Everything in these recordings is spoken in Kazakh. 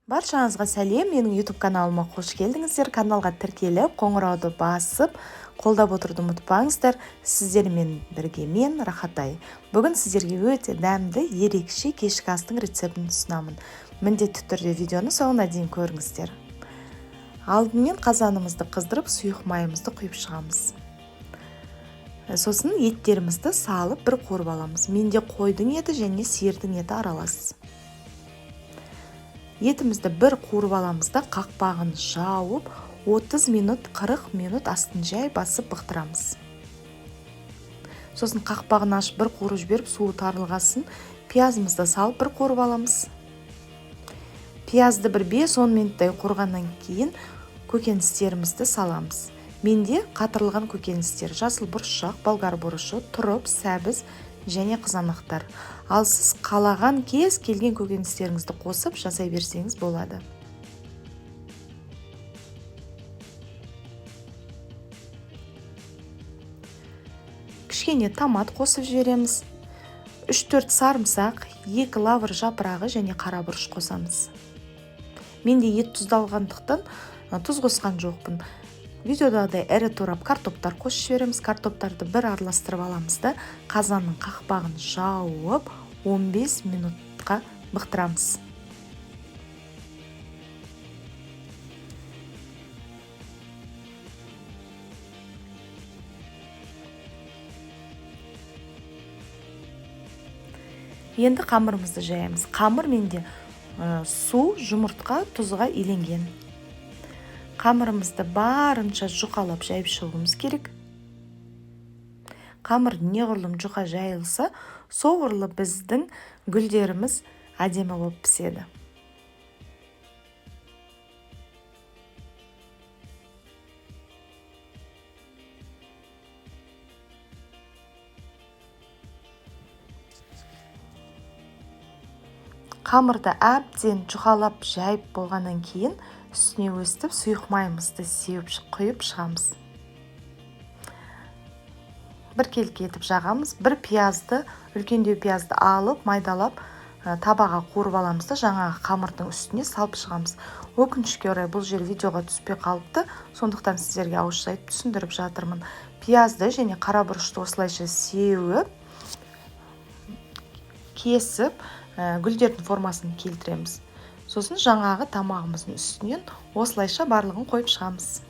Баршаңызға сәлем, менің YouTube каналыма қош келдіңіздер. Каналға тіркеліп, қоңырауды басып, қолдап отыруды ұмытпаңыздар. Сіздермен бірге мен Рахатай. Бүгін сіздерге өте дәмді, ерекше кешкі астың рецептін ұсынамын. Міндетті түрде видеоны соңына дейін көріңіздер. Алдымен қазанымызды қыздырып, сұйық майымызды құйып шығамыз. Сосын еттерімізді салып бір қуырып аламыз. Менде қойдың еті және сиырдың еті аралас. Етімізді бір қуырып аламыз да қақпағын жауып 30 минут 40 минут астын жай басып бұқтырамыз. Сосын қақпағын ашып бір қуырып жіберіп суы тарылғасын пиязымызды салып бір қуырып аламыз. Пиязды бір 5-10 минуттай қуырғаннан кейін көкөністерімізді саламыз. Менде қатырылған көкөністер: жасыл бұршақ, болгар бұрышы, тұрып, сәбіз және қызанақтар. Ал сіз қалаған кез келген көкөністеріңізді қосып жасай берсеңіз болады. Кішкене томат қосып жібереміз. 3-4 сарымсақ, 2 лавр жапырағы және қара бұрыш қосамыз. Менде ет тұздалғандықтан тұз қосқан жоқпын. Видеодағыдай ірі турап картоптар қосып жібереміз. Картоптарды бір араластырып аламыз да қазанның қақпағын жауып 15 минутқа бұқтырамыз. Енді қамырымызды жаямыз. Қамыр менде су, жұмыртқа, тұзға иленген. Қамырымызды барынша жұқалап жайып шығуымыз керек. Қамыр неғұрлым жұқа жайылса, соғұрлым біздің гүлдеріміз әдемі болып піседі. Қамырды әбден жұқалап жайып болғаннан кейін үстіне өстіп сұйық майымызды сеуіп құйып шығамыз. Бір келкі етіп жағамыз. Бір пиязды, үлкендеу пиязды алып, майдалап, табаға қуырып аламыз да жаңағы қамырдың үстіне салып шығамыз. Өкінішке орай бұл жер видеоға түспей қалыпты, сондықтан сіздерге ауызша айтып түсіндіріп жатырмын. Пиязды және қара бұрышты осылайша сеуіп, кесіп, гүлдердің формасын келтіреміз. Сосын жаңағы тамағымыздың үстінен осылайша барлығын қойып шығамыз.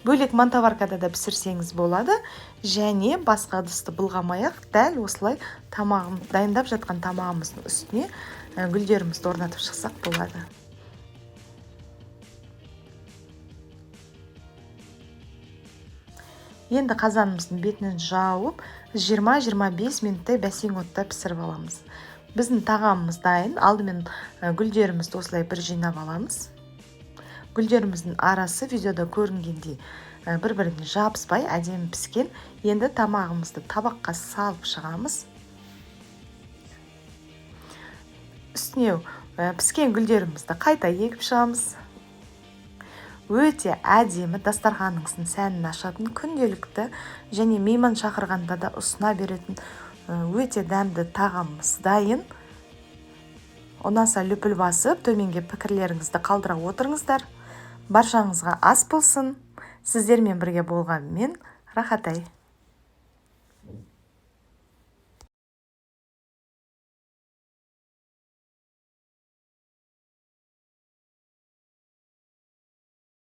Бөлек мантаваркада да пісірсеңіз болады, және басқа ыдысты былғамай-ақ дәл осылай дайындап жатқан тамағымыздың үстіне гүлдерімізді орнатып шықсақ болады. Енді қазанымыздың бетінен жауып 20-25 минуттай бәсең отта пісіріп аламыз. Біздің тағамымыз дайын. Алдымен гүлдерімізді осылай бір жинап аламыз. Гүлдеріміздің арасы видеода көрінгендей бір-біріне жабыспай әдемі піскен. Енді тамағымызды табаққа салып шығамыз. Үстіне піскен гүлдерімізді қайта егіп шығамыз. Өте әдемі, дастарханыңыздың сәнін ашатын, күнделікті және мейман шақырғанда да ұсына беретін өте дәмді тағамымыз дайын. Ұнаса лүпіл басып, төменге пікірлеріңізді қалдыра отырыңыздар. Баршаңызға ас болсын. Сіздермен бірге болған мен Рахатай.